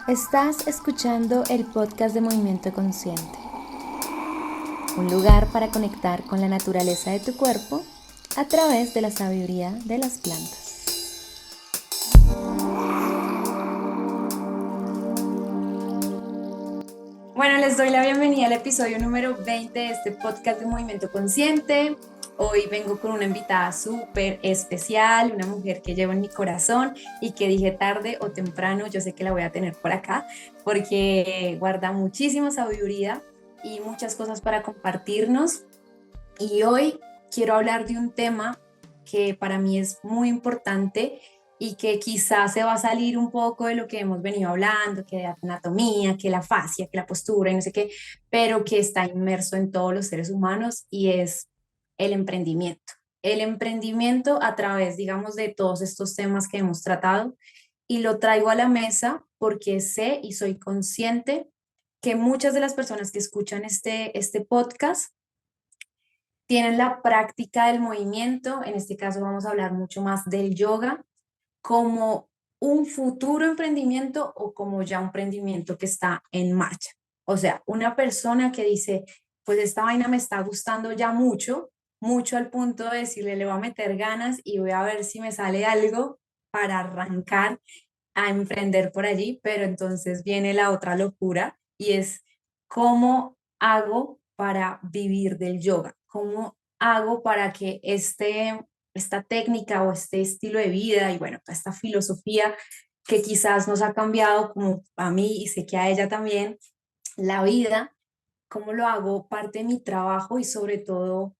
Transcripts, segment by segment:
Estás escuchando el podcast de Movimiento Consciente, un lugar para conectar con la naturaleza de tu cuerpo a través de la sabiduría de las plantas. Bueno, les doy la bienvenida al episodio número 20 de este podcast de Movimiento Consciente. Hoy vengo con una invitada súper especial, una mujer que llevo en mi corazón y que dije tarde o temprano, yo sé que la voy a tener por acá porque guarda muchísima sabiduría y muchas cosas para compartirnos. Y hoy quiero hablar de un tema que para mí es muy importante y que quizás se va a salir un poco de lo que hemos venido hablando, que de anatomía, que la fascia, que la postura y no sé qué, pero que está inmerso en todos los seres humanos y es el emprendimiento. El emprendimiento a través, digamos, de todos estos temas que hemos tratado y lo traigo a la mesa porque sé y soy consciente que muchas de las personas que escuchan este podcast tienen la práctica del movimiento, en este caso vamos a hablar mucho más del yoga, como un futuro emprendimiento o como ya un emprendimiento que está en marcha. O sea, una persona que dice, pues esta vaina me está gustando ya mucho, mucho al punto de decirle, le voy a meter ganas y voy a ver si me sale algo para arrancar a emprender por allí, pero entonces viene la otra locura y es cómo hago para vivir del yoga, cómo hago para que esta técnica o este estilo de vida y bueno, toda esta filosofía que quizás nos ha cambiado como a mí y sé que a ella también, la vida, cómo lo hago parte de mi trabajo y sobre todo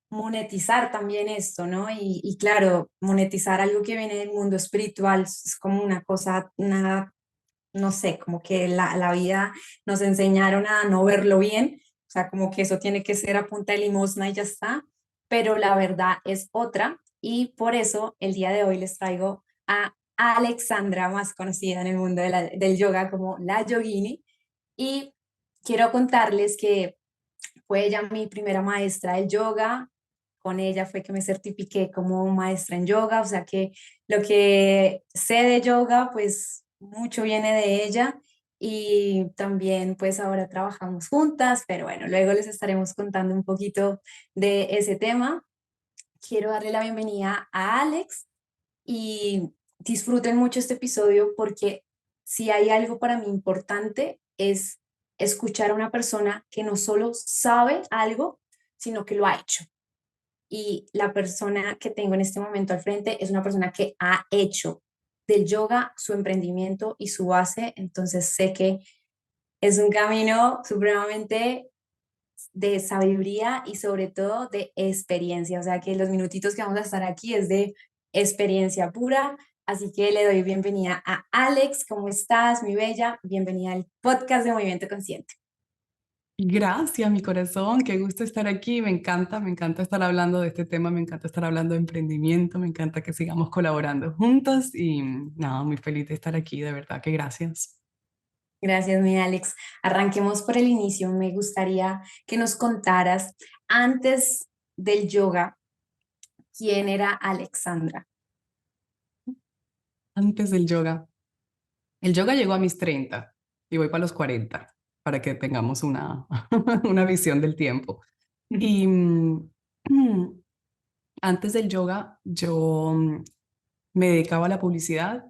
monetizar también esto, ¿no? Y claro, monetizar algo que viene del mundo espiritual es como una cosa, nada, no sé, como que la vida nos enseñaron a no verlo bien, o sea, como que eso tiene que ser a punta de limosna y ya está, pero la verdad es otra y por eso el día de hoy les traigo a Alexandra, más conocida en el mundo del yoga como la yogini, y quiero contarles que fue ella mi primera maestra del yoga. Con ella fue que me certifiqué como maestra en yoga, o sea que lo que sé de yoga, pues mucho viene de ella y también pues ahora trabajamos juntas, pero bueno, luego les estaremos contando un poquito de ese tema. Quiero darle la bienvenida a Alex y disfruten mucho este episodio porque si hay algo para mí importante es escuchar a una persona que no solo sabe algo, sino que lo ha hecho. Y la persona que tengo en este momento al frente es una persona que ha hecho del yoga su emprendimiento y su base, entonces sé que es un camino supremamente de sabiduría y sobre todo de experiencia. O sea que los minutitos que vamos a estar aquí es de experiencia pura. Así que le doy bienvenida a Alex. ¿Cómo estás, mi bella? Bienvenida al podcast de Movimiento Consciente. Gracias, mi corazón, qué gusto estar aquí. Me encanta estar hablando de este tema, me encanta estar hablando de emprendimiento, me encanta que sigamos colaborando juntos y nada, muy feliz de estar aquí, de verdad que gracias. Gracias, mi Alex. Arranquemos por el inicio. Me gustaría que nos contaras antes del yoga, ¿quién era Alexandra? Antes del yoga, el yoga llegó a mis 30 y voy para los 40 para que tengamos una, una visión del tiempo. Y antes del yoga, yo me dedicaba a la publicidad,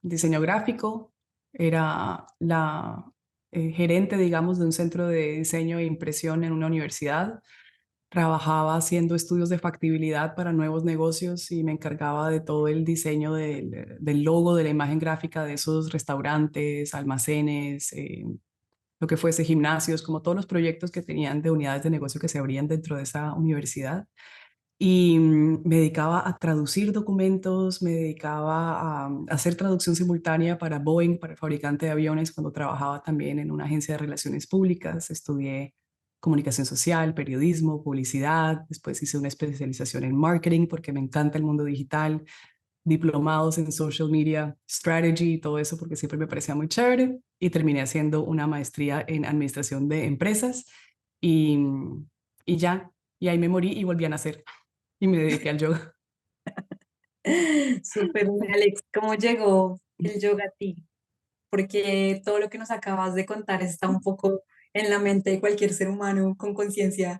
diseño gráfico, era la gerente, digamos, de un centro de diseño e impresión en una universidad. Trabajaba haciendo estudios de factibilidad para nuevos negocios y me encargaba de todo el diseño del logo, de la imagen gráfica de esos restaurantes, almacenes, lo que fuese gimnasios, como todos los proyectos que tenían de unidades de negocio que se abrían dentro de esa universidad y me dedicaba a traducir documentos, me dedicaba a hacer traducción simultánea para Boeing, para el fabricante de aviones, cuando trabajaba también en una agencia de relaciones públicas. Estudié comunicación social, periodismo, publicidad, después hice una especialización en marketing porque me encanta el mundo digital, diplomados en social media strategy y todo eso porque siempre me parecía muy chévere y terminé haciendo una maestría en administración de empresas y, y ya, y ahí me morí y volví a nacer y me dediqué al yoga. Súper, mi Alex. ¿Cómo llegó el yoga a ti? porque todo lo que nos acabas de contar está un poco en la mente de cualquier ser humano con conciencia,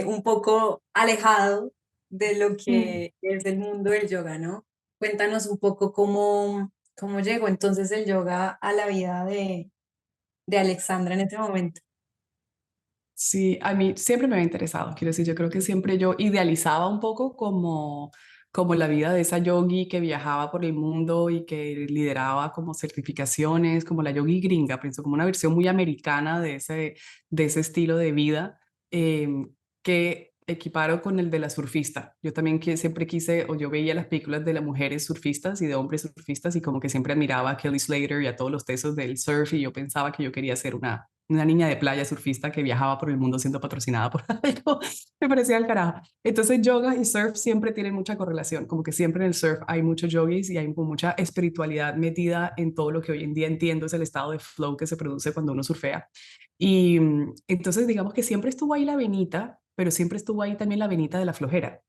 un poco alejado de lo Mm. que es el mundo del yoga, ¿no? Cuéntanos un poco cómo llegó entonces el yoga a la vida de Alexandra en ese momento. Sí, a mí siempre me ha interesado. Quiero decir, yo creo que siempre yo idealizaba un poco como la vida de esa yogi que viajaba por el mundo y que lideraba como certificaciones, como la yogi gringa, pienso como una versión muy americana de ese estilo de vida, que equiparo con el de la surfista. Yo también siempre quise, o yo veía las películas de las mujeres surfistas y de hombres surfistas y como que siempre admiraba a Kelly Slater y a todos los tesos del surf y yo pensaba que yo quería ser una niña de playa surfista que viajaba por el mundo siendo patrocinada por algo. Me parecía el carajo. Entonces, yoga y surf siempre tienen mucha correlación, como que siempre en el surf hay muchos yogis y hay como mucha espiritualidad metida en todo lo que hoy en día entiendo es el estado de flow que se produce cuando uno surfea. Y entonces, digamos que siempre estuvo ahí la venita, pero siempre estuvo ahí también la venita de la flojera.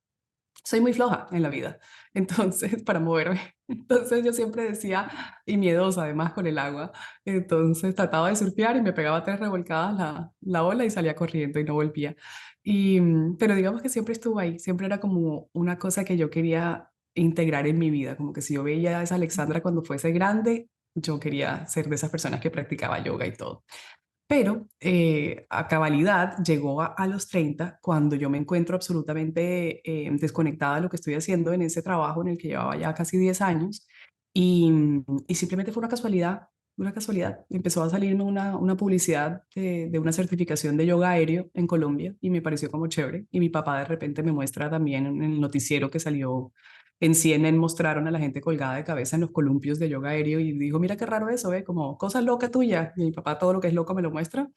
Soy muy floja en la vida, entonces, para moverme. Entonces yo siempre decía, y miedosa además con el agua, entonces trataba de surfear y me pegaba tres revolcadas la ola y salía corriendo y no volvía. Pero digamos que siempre estuvo ahí, siempre era como una cosa que yo quería integrar en mi vida, como que si yo veía a esa Alexandra cuando fuese grande, yo quería ser de esas personas que practicaba yoga y todo. Pero a cabalidad llegó a los 30 cuando yo me encuentro absolutamente desconectada de lo que estoy haciendo en ese trabajo en el que llevaba ya casi 10 años y simplemente fue una casualidad, una casualidad. Empezó a salirme una publicidad de una certificación de yoga aéreo en Colombia y me pareció como chévere y mi papá de repente me muestra también en el noticiero que salió en CNN mostraron a la gente colgada de cabeza en los columpios de yoga aéreo y dijo, mira qué raro eso, ¿eh? Como cosa loca tuya. Y mi papá todo lo que es loco me lo muestra.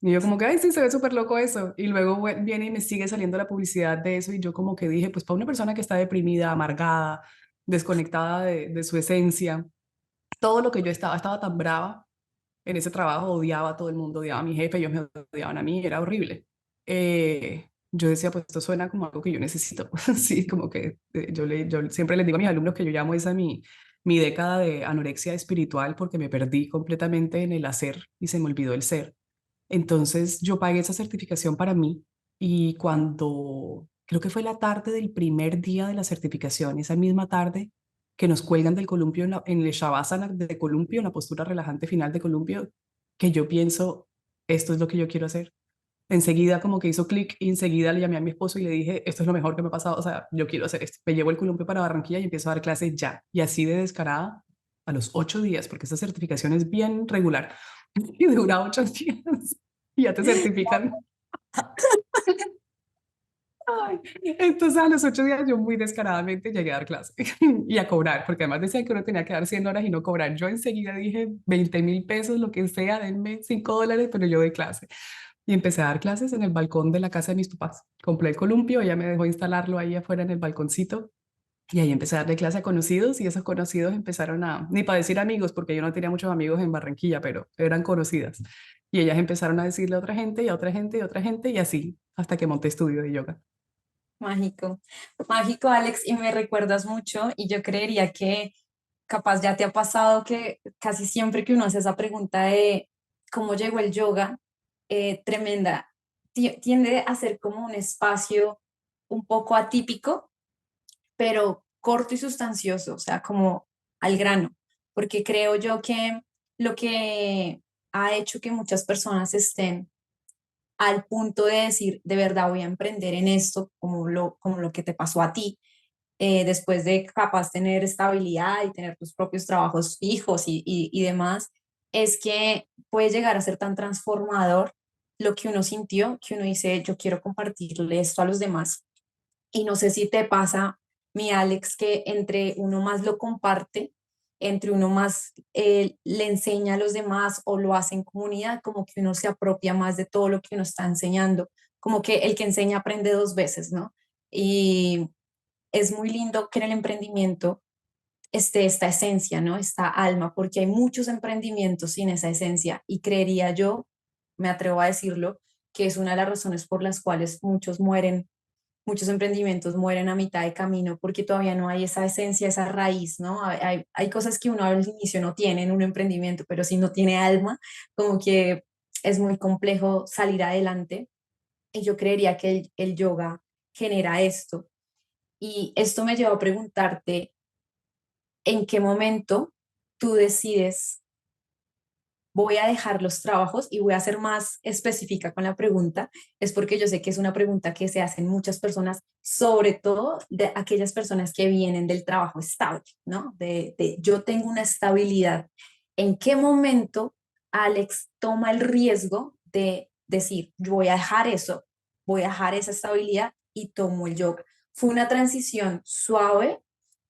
Y yo como que, ay, sí, se ve súper loco eso. Y luego viene y me sigue saliendo la publicidad de eso y yo como que dije, pues para una persona que está deprimida, amargada, desconectada de su esencia, todo lo que yo estaba tan brava en ese trabajo, odiaba a todo el mundo, odiaba a mi jefe, ellos me odiaban a mí, era horrible. Yo decía, pues esto suena como algo que yo necesito. Sí, como que yo siempre les digo a mis alumnos que yo llamo esa mi década de anorexia espiritual porque me perdí completamente en el hacer y se me olvidó el ser. Entonces yo pagué esa certificación para mí y cuando creo que fue la tarde del primer día de la certificación, esa misma tarde que nos cuelgan del columpio en el Shavasana de columpio, en la postura relajante final de columpio, que yo pienso, esto es lo que yo quiero hacer. Enseguida como que hizo clic y enseguida le llamé a mi esposo y le dije, esto es lo mejor que me ha pasado, o sea, yo quiero hacer esto. Me llevo el columpio para Barranquilla y empiezo a dar clases ya. Y así de descarada a los 8 días, porque esta certificación es bien regular y dura 8 días y ya te certifican. Ay, entonces a los 8 días yo muy descaradamente llegué a dar clase y a cobrar, porque además decían que uno tenía que dar 100 horas y no cobrar. Yo enseguida dije 20.000 pesos, lo que sea, denme $5, pero yo doy clase. Y empecé a dar clases en el balcón de la casa de mis papás. Compré el columpio, ella me dejó instalarlo ahí afuera en el balconcito y ahí empecé a darle clase a conocidos y esos conocidos empezaron ni para decir amigos, porque yo no tenía muchos amigos en Barranquilla, pero eran conocidas. Y ellas empezaron a decirle a otra gente y a otra gente y a otra gente y así hasta que monté estudio de yoga. Mágico, mágico, Alex, y me recuerdas mucho y yo creería que capaz ya te ha pasado que casi siempre que uno hace esa pregunta de cómo llegó el yoga, tremenda, tiende a ser como un espacio un poco atípico, pero corto y sustancioso, o sea, como al grano, porque creo yo que lo que ha hecho que muchas personas estén al punto de decir, de verdad voy a emprender en esto, como lo que te pasó a ti, después de capaz tener estabilidad y tener tus propios trabajos fijos y demás, es que puede llegar a ser tan transformador lo que uno sintió, que uno dice, yo quiero compartirle esto a los demás. Y no sé si te pasa, mi Alex, que entre uno más lo comparte, entre uno más le enseña a los demás o lo hace en comunidad, como que uno se apropia más de todo lo que uno está enseñando, como que el que enseña aprende dos veces, ¿no? Y es muy lindo que en el emprendimiento esté esta esencia, ¿no? Esta alma, porque hay muchos emprendimientos sin esa esencia y creería yo, me atrevo a decirlo, que es una de las razones por las cuales muchos mueren muchos emprendimientos mueren a mitad de camino porque todavía no hay esa esencia, esa raíz, ¿no? Hay cosas que uno al inicio no tiene en un emprendimiento, pero si no tiene alma, como que es muy complejo salir adelante. Y yo creería que el yoga genera esto. Y esto me lleva a preguntarte, ¿en qué momento tú decides voy a dejar los trabajos y voy a ser más específica con la pregunta? Es porque yo sé que es una pregunta que se hacen muchas personas, sobre todo de aquellas personas que vienen del trabajo estable, ¿no? De yo tengo una estabilidad. ¿En qué momento Alex toma el riesgo de decir, yo voy a dejar eso, voy a dejar esa estabilidad y tomo el yoga? ¿Fue una transición suave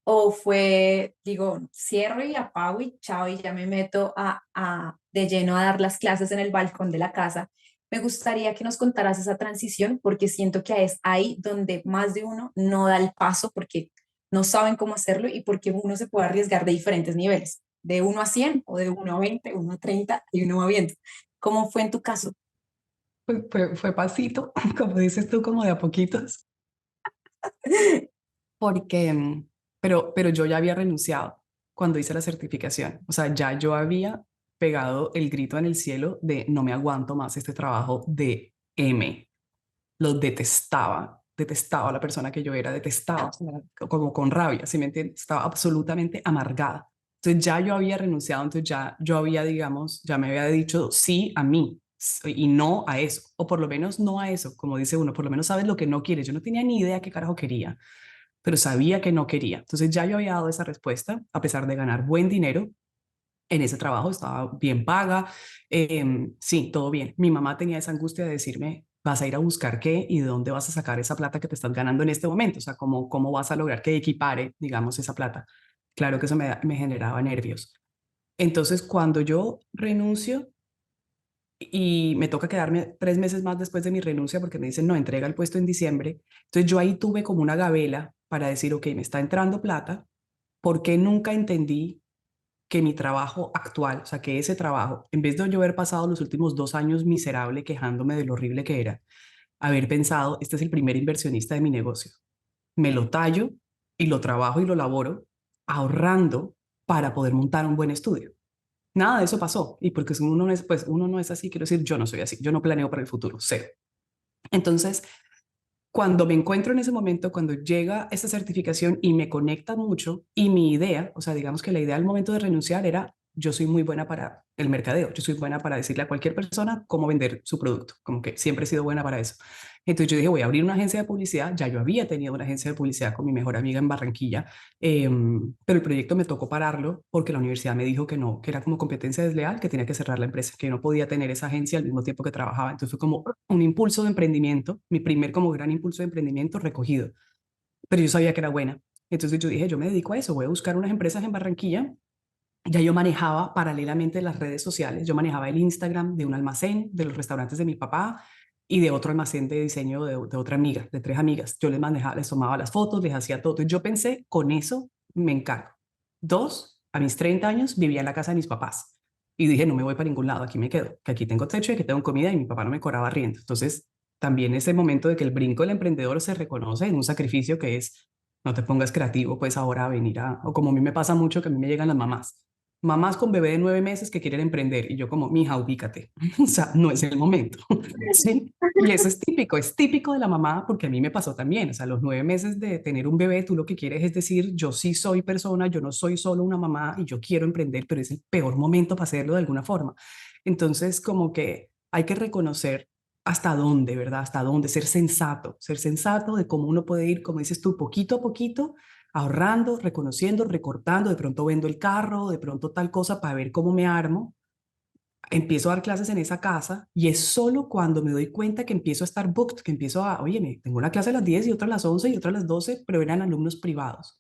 o fue, digo, cierro y apago y chao y ya me meto de lleno a dar las clases en el balcón de la casa? Me gustaría que nos contaras esa transición porque siento que es ahí donde más de uno no da el paso porque no saben cómo hacerlo y porque uno se puede arriesgar de diferentes niveles, de 1 a 100 o de 1 a 20, 1 a 30 y uno va viendo. ¿Cómo fue en tu caso? Fue pasito, como dices tú, como de a poquitos, porque, pero yo ya había renunciado cuando hice la certificación. O sea, ya yo había pegado el grito en el cielo de no me aguanto más este trabajo de M. Lo detestaba, detestaba a la persona que yo era, detestaba, o sea, como con rabia, ¿sí me entiendes? Estaba absolutamente amargada. Entonces ya yo había renunciado, entonces ya yo había, digamos, ya me había dicho sí a mí y no a eso, o por lo menos no a eso, como dice uno, por lo menos sabes lo que no quieres. Yo no tenía ni idea qué carajo quería, pero sabía que no quería. Entonces ya yo había dado esa respuesta, a pesar de ganar buen dinero. En ese trabajo estaba bien paga, sí, todo bien. Mi mamá tenía esa angustia de decirme, vas a ir a buscar qué y de dónde vas a sacar esa plata que te estás ganando en este momento, o sea, cómo vas a lograr que equipare, digamos, esa plata. Claro que eso me generaba nervios. Entonces, cuando yo renuncio y me toca quedarme 3 meses más después de mi renuncia porque me dicen, no, entrega el puesto en diciembre, entonces yo ahí tuve como una gabela para decir, ok, me está entrando plata, ¿por qué nunca entendí que mi trabajo actual, o sea, que ese trabajo, en vez de yo haber pasado los últimos 2 años miserable quejándome de lo horrible que era, haber pensado, este es el primer inversionista de mi negocio, me lo tallo y lo trabajo y lo laboro ahorrando para poder montar un buen estudio? Nada de eso pasó. Y porque si uno no es, pues uno no es así, quiero decir, yo no soy así, yo no planeo para el futuro, cero. Entonces, cuando me encuentro en ese momento, cuando llega esa certificación y me conecta mucho, y mi idea, o sea, digamos que la idea al momento de renunciar era, yo soy muy buena para el mercadeo, yo soy buena para decirle a cualquier persona cómo vender su producto, como que siempre he sido buena para eso. Entonces yo dije, voy a abrir una agencia de publicidad, ya yo había tenido una agencia de publicidad con mi mejor amiga en Barranquilla, pero el proyecto me tocó pararlo porque la universidad me dijo que no, que era como competencia desleal, que tenía que cerrar la empresa, que no podía tener esa agencia al mismo tiempo que trabajaba. Entonces fue como un impulso de emprendimiento, mi primer como gran impulso de emprendimiento recogido, pero yo sabía que era buena. Entonces yo dije, yo me dedico a eso, voy a buscar unas empresas en Barranquilla. Ya yo manejaba paralelamente las redes sociales, yo manejaba el Instagram de un almacén, de los restaurantes de mi papá y de otro almacén de diseño de otra amiga, de 3 amigas. Yo les manejaba, les tomaba las fotos, les hacía todo. Entonces yo pensé, con eso me encargo. Dos, a mis 30 años vivía en la casa de mis papás y dije, no me voy para ningún lado, aquí me quedo, que aquí tengo techo y que tengo comida y mi papá no me cobraba riendo. Entonces también ese momento de que el brinco del emprendedor se reconoce en un sacrificio que es, no te pongas creativo, pues ahora a venir a, o como a mí me pasa mucho que a mí me llegan las mamás con bebé de 9 meses que quieren emprender y yo como, mija, ubícate, o sea, no es el momento, ¿sí? Y eso es típico de la mamá porque a mí me pasó también, o sea, los 9 meses de tener un bebé, tú lo que quieres es decir, yo sí soy persona, yo no soy solo una mamá y yo quiero emprender, pero es el peor momento para hacerlo de alguna forma. Entonces, como que hay que reconocer hasta dónde, ¿verdad? Hasta dónde, ser sensato de cómo uno puede ir, como dices tú, poquito a poquito ahorrando, reconociendo, recortando, de pronto vendo el carro, de pronto tal cosa para ver cómo me armo. Empiezo a dar clases en esa casa y es solo cuando me doy cuenta que empiezo a estar booked, que empiezo a, oye, tengo una clase a las 10 y otra a las 11 y otra a las 12, pero eran alumnos privados.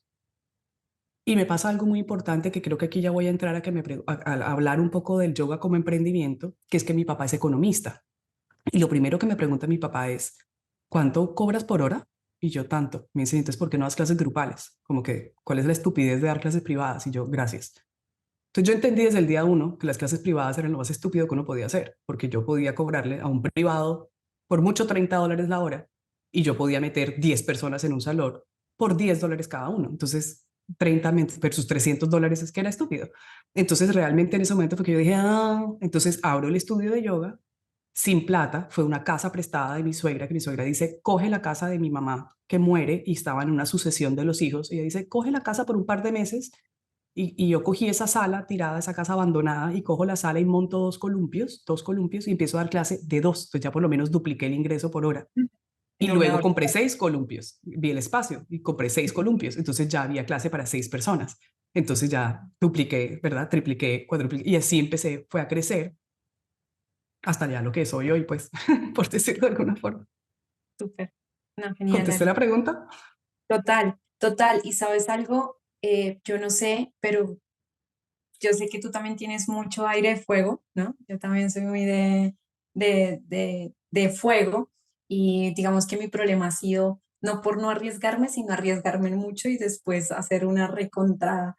Y me pasa algo muy importante que creo que aquí ya voy a entrar a, que a hablar un poco del yoga como emprendimiento, que es que mi papá es economista. Y lo primero que me pregunta mi papá es, ¿cuánto cobras por hora? Y yo tanto. Me dice, entonces, ¿por qué no das clases grupales? Como que, ¿cuál es la estupidez de dar clases privadas? Y yo, gracias. Entonces yo entendí desde el día uno que las clases privadas eran lo más estúpido que uno podía hacer, porque yo podía cobrarle a un privado por mucho $30 la hora y yo podía meter 10 personas en un salón por $10 cada uno. Entonces, 30 versus $300 es que era estúpido. Entonces, realmente en ese momento fue que yo dije, entonces abro el estudio de yoga sin plata, fue una casa prestada de mi suegra, que mi suegra dice, coge la casa de mi mamá que muere y estaba en una sucesión de los hijos. Y ella dice, coge la casa por un par de meses y yo cogí esa sala tirada, esa casa abandonada, y cojo la sala y monto dos columpios y empiezo a dar clase de dos. Entonces ya por lo menos dupliqué el ingreso por hora. Y En una luego hora. compré 6 columpios, vi el espacio y compré 6 columpios. Entonces ya había clase para 6 personas. Entonces ya dupliqué, ¿verdad? Tripliqué, cuadrupliqué. Y así empecé, fue a crecer hasta ya lo que soy hoy, pues, por decirlo de alguna forma. Súper. No, genial, ¿Contesté Ale. la pregunta? Total, total. Y sabes algo, yo no sé, pero yo sé que tú también tienes mucho aire de fuego, ¿no? Yo también soy muy de fuego y digamos que mi problema ha sido no por no arriesgarme, sino arriesgarme mucho y después hacer una recontra,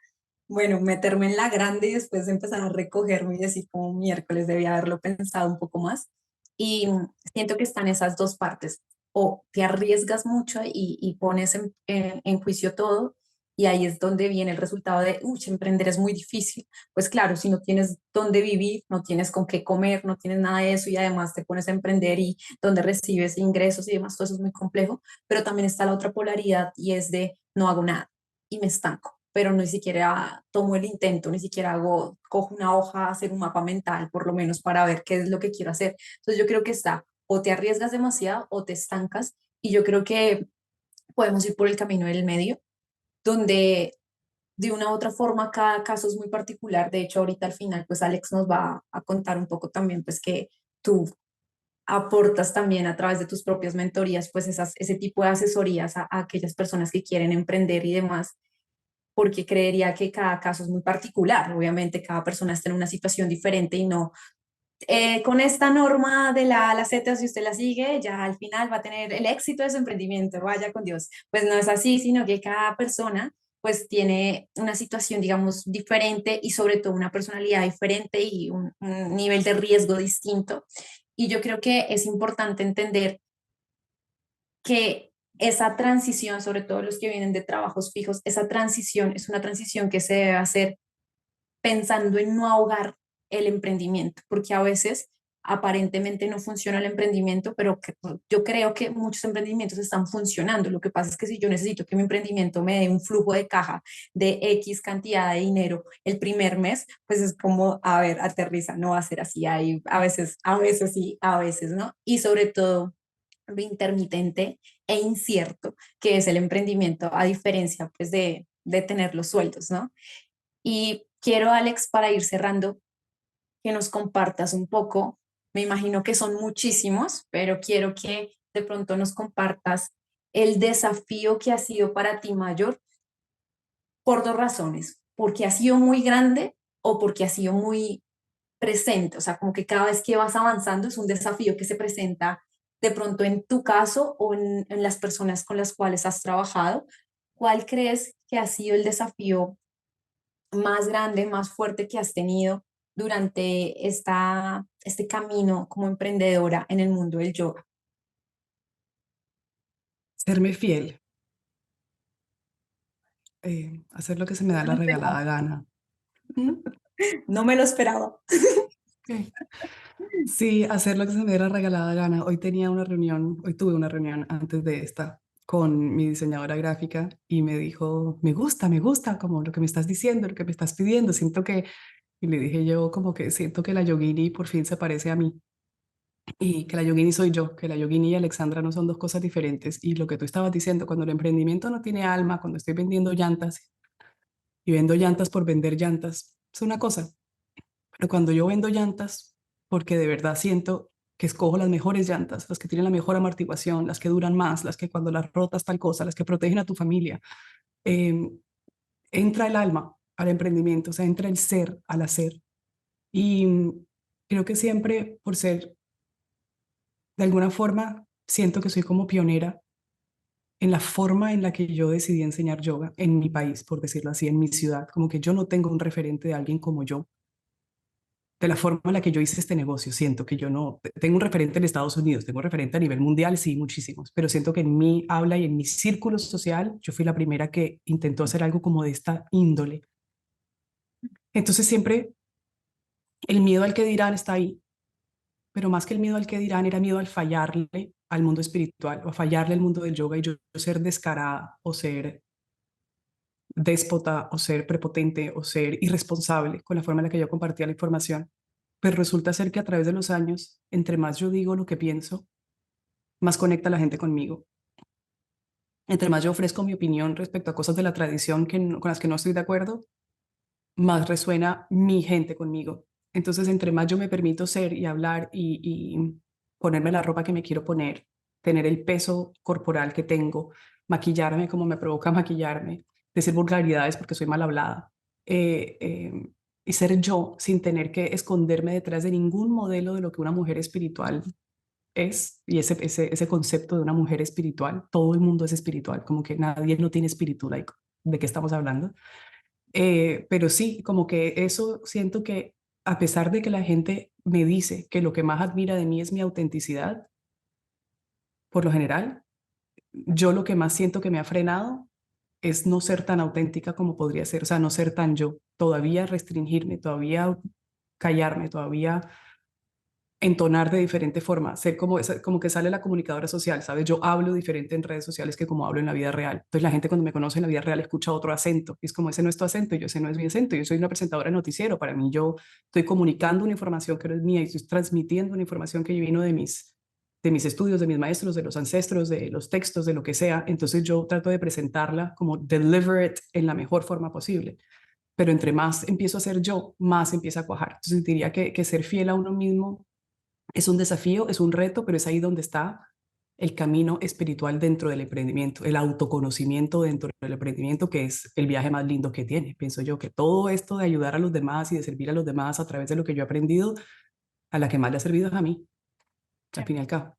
bueno, meterme en la grande y después empezar a recogerme y decir como miércoles debía haberlo pensado un poco más. Y siento que están esas dos partes. O te arriesgas mucho y pones en juicio todo y ahí es donde viene el resultado de, uy, emprender es muy difícil. Pues claro, si no tienes dónde vivir, no tienes con qué comer, no tienes nada de eso y además te pones a emprender y donde recibes ingresos y demás, todo eso es muy complejo, pero también está la otra polaridad y es de no hago nada y me estanco, pero ni siquiera tomo el intento, ni siquiera hago, cojo una hoja, hacer un mapa mental, por lo menos para ver qué es lo que quiero hacer. Entonces yo creo que está, o te arriesgas demasiado o te estancas y yo creo que podemos ir por el camino del medio, donde de una u otra forma cada caso es muy particular. De hecho, ahorita al final, pues Alex nos va a contar un poco también, pues que tú aportas también a través de tus propias mentorías, pues ese tipo de asesorías a aquellas personas que quieren emprender y demás, porque creería que cada caso es muy particular. Obviamente, cada persona está en una situación diferente y no con esta norma de la A a la Z, si usted la sigue, ya al final va a tener el éxito de su emprendimiento, vaya con Dios. Pues no es así, sino que cada persona pues tiene una situación, digamos, diferente y sobre todo una personalidad diferente y un nivel de riesgo distinto. Y yo creo que es importante entender que esa transición, sobre todo los que vienen de trabajos fijos, esa transición es una transición que se debe hacer pensando en no ahogar el emprendimiento, porque a veces aparentemente no funciona el emprendimiento, pero yo creo que muchos emprendimientos están funcionando. Lo que pasa es que si yo necesito que mi emprendimiento me dé un flujo de caja de X cantidad de dinero el primer mes, pues es como, a ver, aterriza, no va a ser así. Hay, a veces sí, a veces no. Y sobre todo lo intermitente e incierto que es el emprendimiento, a diferencia pues de tener los sueldos, ¿no? Y quiero, Alex, para ir cerrando, que nos compartas un poco. Me imagino que son muchísimos, pero quiero que de pronto nos compartas el desafío que ha sido para ti mayor por dos razones, porque ha sido muy grande o porque ha sido muy presente, o sea, como que cada vez que vas avanzando es un desafío que se presenta de pronto en tu caso o en las personas con las cuales has trabajado. ¿Cuál crees que ha sido el desafío más grande, más fuerte que has tenido durante este camino como emprendedora en el mundo del yoga? Serme fiel, hacer lo que se me No da me lo la esperaba. regalada gana. ¿Mm? No me lo esperaba. Ok. Sí, hacer lo que se me dé la regalada gana. Hoy tuve una reunión antes de esta con mi diseñadora gráfica y me dijo, me gusta como lo que me estás diciendo, lo que me estás pidiendo. Y le dije yo como que siento que la yogini por fin se parece a mí y que la yogini soy yo, que la yogini y Alexandra no son dos cosas diferentes. Y lo que tú estabas diciendo, cuando el emprendimiento no tiene alma, cuando estoy vendiendo llantas y vendo llantas por vender llantas, es una cosa. Pero cuando yo vendo llantas, porque de verdad siento que escojo las mejores llantas, las que tienen la mejor amortiguación, las que duran más, las que cuando las rotas tal cosa, las que protegen a tu familia, eh, entra el alma al emprendimiento, o sea, entra el ser al hacer. Y creo que siempre, por ser, de alguna forma, siento que soy como pionera en la forma en la que yo decidí enseñar yoga en mi país, por decirlo así, en mi ciudad, como que yo no tengo un referente de alguien como yo de la forma en la que yo hice este negocio. Siento que yo no tengo un referente en Estados Unidos, tengo un referente a nivel mundial, sí, muchísimos, pero siento que en mi habla y en mi círculo social, yo fui la primera que intentó hacer algo como de esta índole. Entonces siempre el miedo al que dirán está ahí, pero más que el miedo al que dirán, era miedo al fallarle al mundo espiritual o a fallarle al mundo del yoga y yo ser descarada o ser déspota o ser prepotente o ser irresponsable con la forma en la que yo compartía la información. Pero resulta ser que a través de los años, entre más yo digo lo que pienso, más conecta la gente conmigo. Entre más yo ofrezco mi opinión respecto a cosas de la tradición con las que no estoy de acuerdo, más resuena mi gente conmigo. Entonces, entre más yo me permito ser y hablar y ponerme la ropa que me quiero poner, tener el peso corporal que tengo, maquillarme como me provoca maquillarme, decir vulgaridades porque soy mal hablada, eh, eh, y ser yo sin tener que esconderme detrás de ningún modelo de lo que una mujer espiritual es, y ese concepto de una mujer espiritual, todo el mundo es espiritual, como que nadie no tiene espíritu, like, ¿de qué estamos hablando? Pero sí, como que eso siento que a pesar de que la gente me dice que lo que más admira de mí es mi autenticidad, por lo general, yo lo que más siento que me ha frenado es no ser tan auténtica como podría ser, o sea, no ser tan yo, todavía restringirme, todavía callarme, todavía entonar de diferente forma, ser como que sale la comunicadora social, ¿sabes? Yo hablo diferente en redes sociales que como hablo en la vida real. Entonces la gente cuando me conoce en la vida real escucha otro acento. Y es como, ese no es tu acento, yo ese no es mi acento, yo soy una presentadora de noticiero. Para mí yo estoy comunicando una información que no es mía y estoy transmitiendo una información que vino de mis estudios, de mis maestros, de los ancestros, de los textos, de lo que sea. Entonces yo trato de presentarla como deliver it en la mejor forma posible. Pero entre más empiezo a ser yo, más empieza a cuajar. Entonces diría que ser fiel a uno mismo es un desafío, es un reto, pero es ahí donde está el camino espiritual dentro del emprendimiento, el autoconocimiento dentro del emprendimiento, que es el viaje más lindo que tiene. Pienso yo que todo esto de ayudar a los demás y de servir a los demás a través de lo que yo he aprendido, a la que más le ha servido es a mí, al fin y al cabo.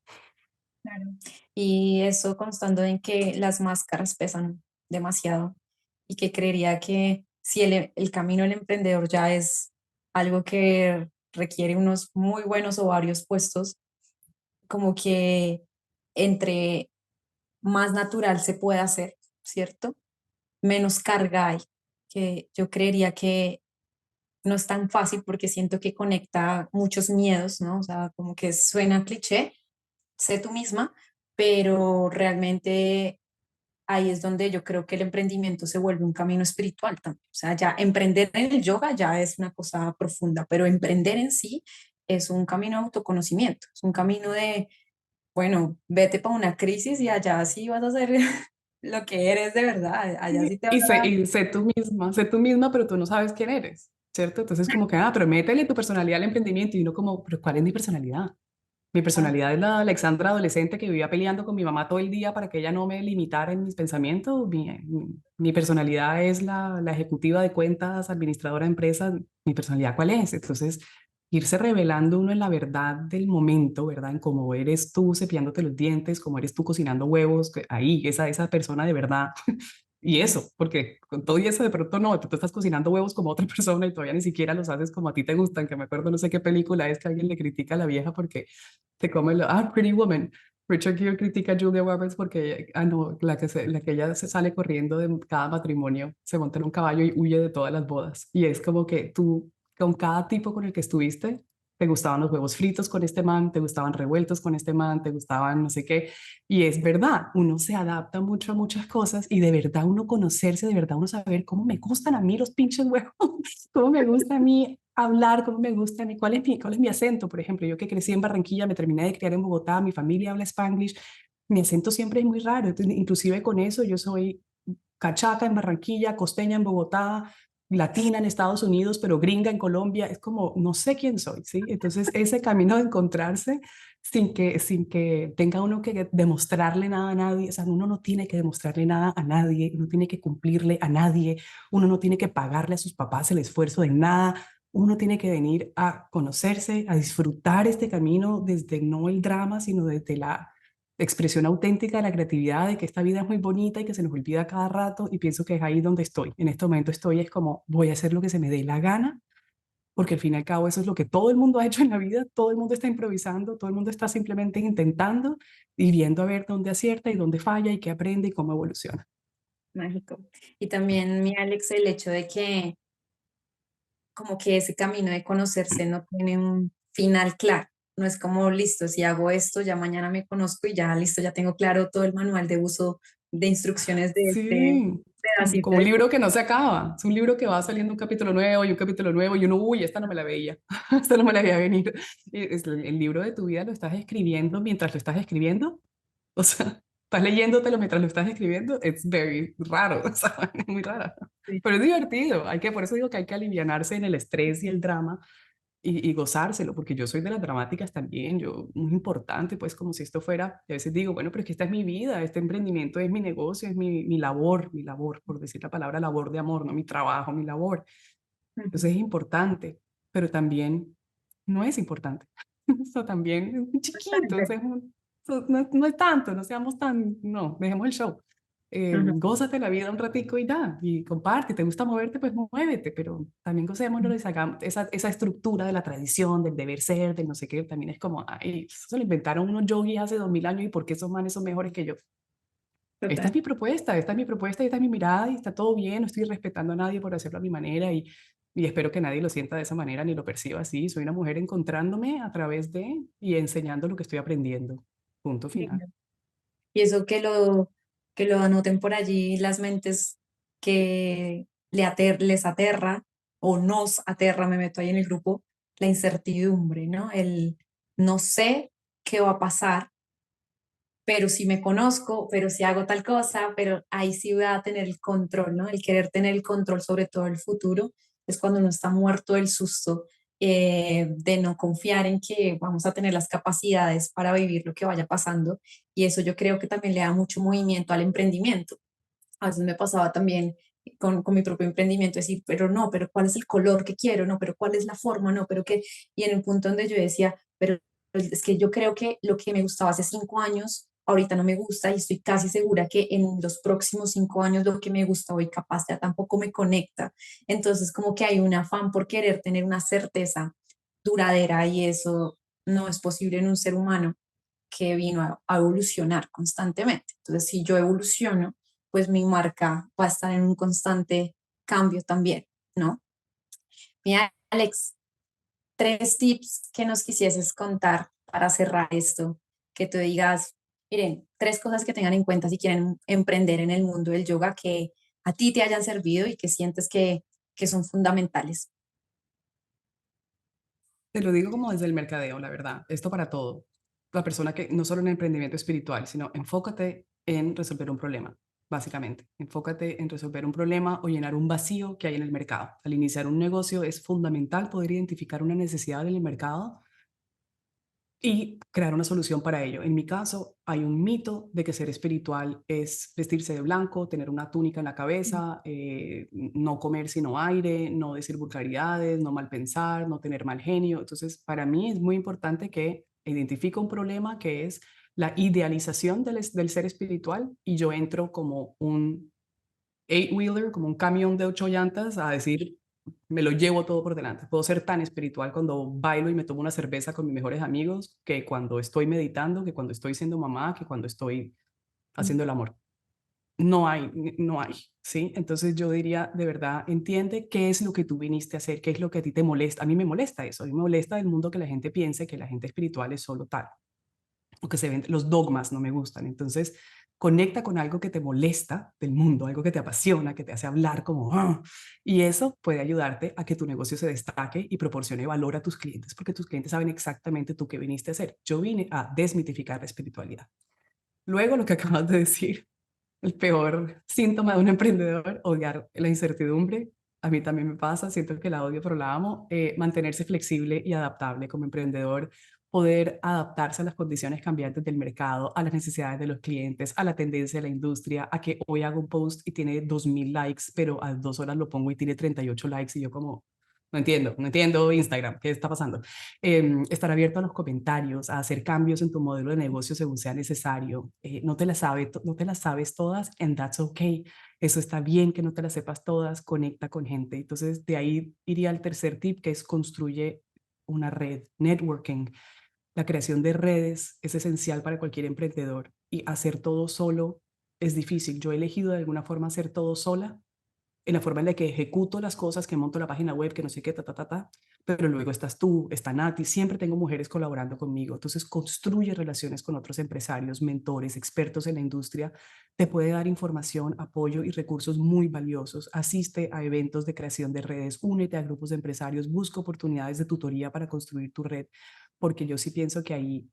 Claro. Y eso constando en que las máscaras pesan demasiado y que creería que si el camino del emprendedor ya es algo que requiere unos muy buenos o varios puestos, como que entre más natural se puede hacer, ¿cierto? Menos carga hay, que yo creería que no es tan fácil porque siento que conecta muchos miedos, ¿no? O sea, como que suena cliché, sé tú misma, pero realmente ahí es donde yo creo que el emprendimiento se vuelve un camino espiritual también. O sea, ya emprender en el yoga ya es una cosa profunda, pero emprender en sí es un camino de autoconocimiento, es un camino de, bueno, vete para una crisis y allá sí vas a hacer lo que eres de verdad, allá sí te vas a... Y sé tú misma, pero tú no sabes quién eres, ¿cierto? Entonces como que, pero métele tu personalidad al emprendimiento y uno como, pero ¿cuál es mi personalidad? Mi personalidad es la Alexandra adolescente que vivía peleando con mi mamá todo el día para que ella no me limitara en mis pensamientos. Mi personalidad es la ejecutiva de cuentas, administradora de empresas. ¿Mi personalidad cuál es? Entonces, irse revelando uno en la verdad del momento, ¿verdad? En cómo eres tú cepillándote los dientes, cómo eres tú cocinando huevos, ahí, esa persona de verdad. Y eso, porque con todo y eso de pronto no, tú estás cocinando huevos como otra persona y todavía ni siquiera los haces como a ti te gustan, que me acuerdo no sé qué película es que alguien le critica a la vieja porque te come Pretty Woman. Richard Gere critica a Julia Roberts porque, no, la que ella se sale corriendo de cada matrimonio, se monta en un caballo y huye de todas las bodas. Y es como que tú, con cada tipo con el que estuviste, te gustaban los huevos fritos con este man, te gustaban revueltos con este man, te gustaban no sé qué. Y es verdad, uno se adapta mucho a muchas cosas y de verdad uno conocerse, de verdad uno saber cómo me gustan a mí los pinches huevos, cómo me gusta a mí hablar, cómo me gusta a mí, cuál es mi acento, por ejemplo, yo que crecí en Barranquilla, me terminé de criar en Bogotá, mi familia habla Spanglish, mi acento siempre es muy raro, entonces, inclusive con eso yo soy cachaca en Barranquilla, costeña en Bogotá, latina en Estados Unidos, pero gringa en Colombia, es como, no sé quién soy, ¿sí? Entonces ese camino de encontrarse sin que tenga uno que demostrarle nada a nadie, o sea, uno no tiene que demostrarle nada a nadie, uno tiene que cumplirle a nadie, uno no tiene que pagarle a sus papás el esfuerzo de nada, uno tiene que venir a conocerse, a disfrutar este camino desde no el drama, sino desde la expresión auténtica de la creatividad, de que esta vida es muy bonita y que se nos olvida cada rato y pienso que es ahí donde estoy. En este momento estoy, es como voy a hacer lo que se me dé la gana porque al fin y al cabo eso es lo que todo el mundo ha hecho en la vida, todo el mundo está improvisando, todo el mundo está simplemente intentando y viendo a ver dónde acierta y dónde falla y qué aprende y cómo evoluciona. Mágico. Y también, mi Alex, el hecho de que como que ese camino de conocerse no tiene un final claro. No es como, listo, si hago esto, ya mañana me conozco y ya, listo, ya tengo claro todo el manual de uso de instrucciones de este Sí, pedacito como un de libro que no se acaba, es un libro que va saliendo un capítulo nuevo y un capítulo nuevo y uno, uy, esta no me la veía, esta no me la veía venir. Y el libro de tu vida lo estás escribiendo mientras lo estás escribiendo, o sea, estás leyéndotelo mientras lo estás escribiendo, it's very raro, o sea, es muy rara, sí. pero es divertido, por eso digo que hay que alivianarse en el estrés y el drama y gozárselo, porque yo soy de las dramáticas también, yo, muy importante, pues como si esto fuera, y a veces digo, bueno, pero es que esta es mi vida, este emprendimiento es mi negocio, es mi labor, por decir la palabra labor de amor, no mi trabajo, mi labor. Ujú. Entonces es importante, pero también no es importante. Eso también es muy chiquito, o Bastante. sea, no, no es tanto, no seamos tan, no, dejemos el show. Ujú, Gózate la vida un ratico y ya, y comparte, te gusta moverte, pues muévete, pero también gocémonos ujú. de esa estructura de la tradición, del deber ser, del no sé qué, también es como, ay, eso se lo inventaron unos yogis hace 2000 años y ¿por qué esos manes son mejores que yo? Esta es Total. mi propuesta, esta es mi propuesta y esta es mi mirada y está todo bien, no estoy respetando a nadie por hacerlo a mi manera y espero que nadie lo sienta de esa manera ni lo perciba así. Soy una mujer encontrándome a través de y enseñando lo que estoy aprendiendo. Punto final. Lindo. Y eso que lo anoten por allí las mentes que les aterra o nos aterra, me meto ahí en el grupo, la incertidumbre, ¿no? El no sé qué va a pasar, pero si me conozco, pero si hago tal cosa, pero ahí sí voy a tener el control, ¿no? El querer tener el control sobre todo el futuro es cuando uno está muerto del susto, de no confiar en que vamos a tener las capacidades para vivir lo que vaya pasando. Y eso yo creo que también le da mucho movimiento al emprendimiento. A veces me pasaba también con mi propio emprendimiento, decir, pero no, pero ¿cuál es el color que quiero? No, pero ¿cuál es la forma? No, pero qué. Y en un punto donde yo decía, pero es que yo creo que lo que me gustaba hace 5 años, ahorita no me gusta y estoy casi segura que en los próximos 5 años lo que me gusta hoy capaz ya tampoco me conecta. Entonces como que hay un afán por querer tener una certeza duradera y eso no es posible en un ser humano que vino a evolucionar constantemente. Entonces, si yo evoluciono, pues mi marca va a estar en un constante cambio también, ¿no? Mira, Alex, 3 tips que nos quisieses contar para cerrar esto, que tú digas, miren, 3 cosas que tengan en cuenta si quieren emprender en el mundo del yoga que a ti te hayan servido y que sientes que son fundamentales. Te lo digo como desde el mercadeo, la verdad. Esto para todo. La persona que no solo en emprendimiento espiritual, sino enfócate en resolver un problema, básicamente. Enfócate en resolver un problema o llenar un vacío que hay en el mercado. Al iniciar un negocio es fundamental poder identificar una necesidad en el mercado y crear una solución para ello. En mi caso, hay un mito de que ser espiritual es vestirse de blanco, tener una túnica en la cabeza, no comer sino aire, no decir vulgaridades, no mal pensar, no tener mal genio. Entonces, para mí es muy importante que identifique un problema que es la idealización del ser espiritual y yo entro como un eight-wheeler, como un camión de 8 llantas, a decir, me lo llevo todo por delante. Puedo ser tan espiritual cuando bailo y me tomo una cerveza con mis mejores amigos, que cuando estoy meditando, que cuando estoy siendo mamá, que cuando estoy haciendo el amor. No hay, ¿sí? Entonces yo diría, de verdad, entiende qué es lo que tú viniste a hacer, qué es lo que a ti te molesta. A mí me molesta eso, a mí me molesta del mundo que la gente piense que la gente espiritual es solo tal o que se ven, los dogmas no me gustan. Entonces, conecta con algo que te molesta del mundo, algo que te apasiona, que te hace hablar como, "Ah", y eso puede ayudarte a que tu negocio se destaque y proporcione valor a tus clientes, porque tus clientes saben exactamente tú qué viniste a hacer. Yo vine a desmitificar la espiritualidad. Luego, lo que acabas de decir, el peor síntoma de un emprendedor, odiar la incertidumbre. A mí también me pasa, siento que la odio, pero la amo. Mantenerse flexible y adaptable como emprendedor, poder adaptarse a las condiciones cambiantes del mercado, a las necesidades de los clientes, a la tendencia de la industria, a que hoy hago un post y tiene 2000 likes, pero a 2 horas lo pongo y tiene 38 likes y yo como, no entiendo Instagram, ¿qué está pasando? Estar abierto a los comentarios, a hacer cambios en tu modelo de negocio según sea necesario. No te las sabes todas, and that's okay. Eso está bien que no te las sepas todas, conecta con gente. Entonces, de ahí iría al tercer tip, que es construye una red, networking. La creación de redes es esencial para cualquier emprendedor y hacer todo solo es difícil. Yo he elegido de alguna forma hacer todo sola en la forma en la que ejecuto las cosas, que monto la página web, que no sé qué, pero luego estás tú, está Nati, siempre tengo mujeres colaborando conmigo. Entonces, construye relaciones con otros empresarios, mentores, expertos en la industria, te puede dar información, apoyo y recursos muy valiosos. Asiste a eventos de creación de redes, únete a grupos de empresarios, busca oportunidades de tutoría para construir tu red, porque yo sí pienso que ahí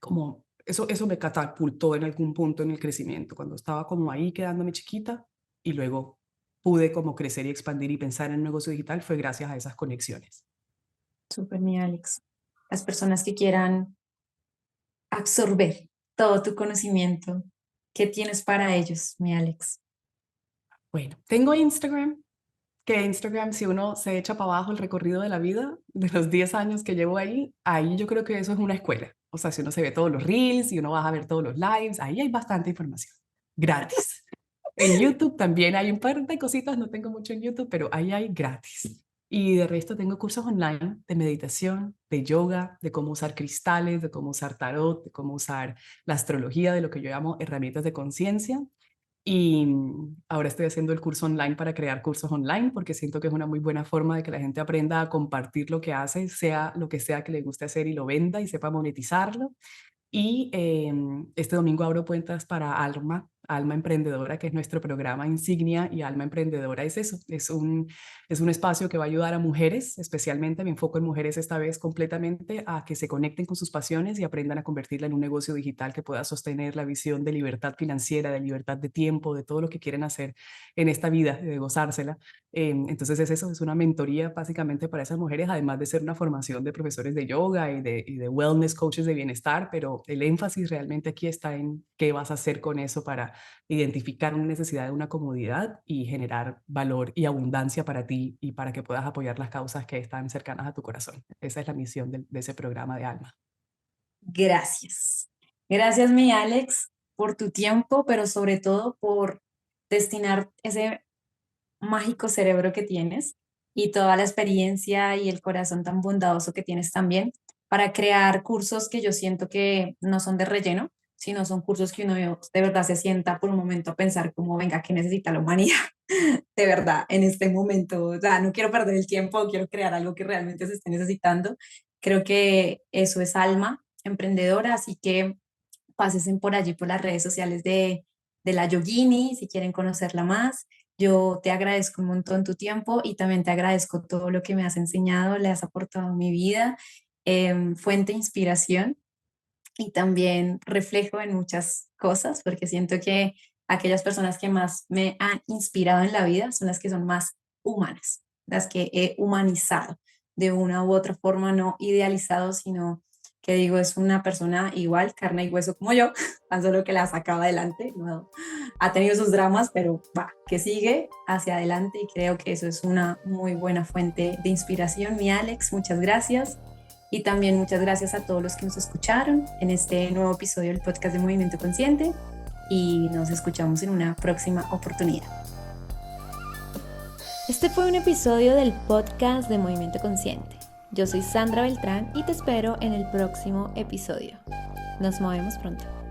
como eso me catapultó en algún punto en el crecimiento, cuando estaba como ahí quedándome chiquita y luego pude como crecer y expandir y pensar en un negocio digital fue gracias a esas conexiones. Súper, mi Alex. Las personas que quieran absorber todo tu conocimiento, ¿qué tienes para ellos, mi Alex? Bueno, tengo Instagram, que Instagram, si uno se echa para abajo el recorrido de la vida, de los 10 años que llevo ahí yo creo que eso es una escuela. O sea, si uno se ve todos los reels, si uno va a ver todos los lives, ahí hay bastante información, gratis. En YouTube también hay un par de cositas, no tengo mucho en YouTube, pero ahí hay gratis. Y de resto tengo cursos online de meditación, de yoga, de cómo usar cristales, de cómo usar tarot, de cómo usar la astrología, de lo que yo llamo herramientas de conciencia. Y ahora estoy haciendo el curso online para crear cursos online porque siento que es una muy buena forma de que la gente aprenda a compartir lo que hace, sea lo que sea que le guste hacer y lo venda y sepa monetizarlo. Y este domingo abro cuentas para Alma Emprendedora, que es nuestro programa insignia, y Alma Emprendedora es eso, es un espacio que va a ayudar a mujeres, especialmente me enfoco en mujeres esta vez completamente, a que se conecten con sus pasiones y aprendan a convertirla en un negocio digital que pueda sostener la visión de libertad financiera, de libertad de tiempo, de todo lo que quieren hacer en esta vida, de gozársela. Entonces es eso, es una mentoría básicamente para esas mujeres, además de ser una formación de profesores de yoga y de wellness coaches de bienestar, pero el énfasis realmente aquí está en qué vas a hacer con eso para identificar una necesidad de una comodidad y generar valor y abundancia para ti y para que puedas apoyar las causas que están cercanas a tu corazón. Esa es la misión de ese programa de Alma. Gracias. Gracias, mi Alex, por tu tiempo, pero sobre todo por destinar ese mágico cerebro que tienes y toda la experiencia y el corazón tan bondadoso que tienes también para crear cursos que yo siento que no son de relleno, sino son cursos que uno de verdad se sienta por un momento a pensar como, venga, ¿qué necesita la humanidad? De verdad, en este momento, o sea, no quiero perder el tiempo, quiero crear algo que realmente se esté necesitando. Creo que eso es Alma Emprendedora, así que pásense por allí por las redes sociales de la Yogini si quieren conocerla más. Yo te agradezco un montón tu tiempo y también te agradezco todo lo que me has enseñado, le has aportado a mi vida, fuente de inspiración y también reflejo en muchas cosas, porque siento que aquellas personas que más me han inspirado en la vida son las que son más humanas, las que he humanizado de una u otra forma, no idealizado, sino que digo, es una persona igual, carne y hueso como yo, tan solo que la sacaba adelante, ¿no? Ha tenido sus dramas, pero va, que sigue hacia adelante y creo que eso es una muy buena fuente de inspiración. Mi Alex, muchas gracias. Y también muchas gracias a todos los que nos escucharon en este nuevo episodio del podcast de Movimiento Consciente y nos escuchamos en una próxima oportunidad. Este fue un episodio del podcast de Movimiento Consciente. Yo soy Sandra Beltrán y te espero en el próximo episodio. Nos movemos pronto.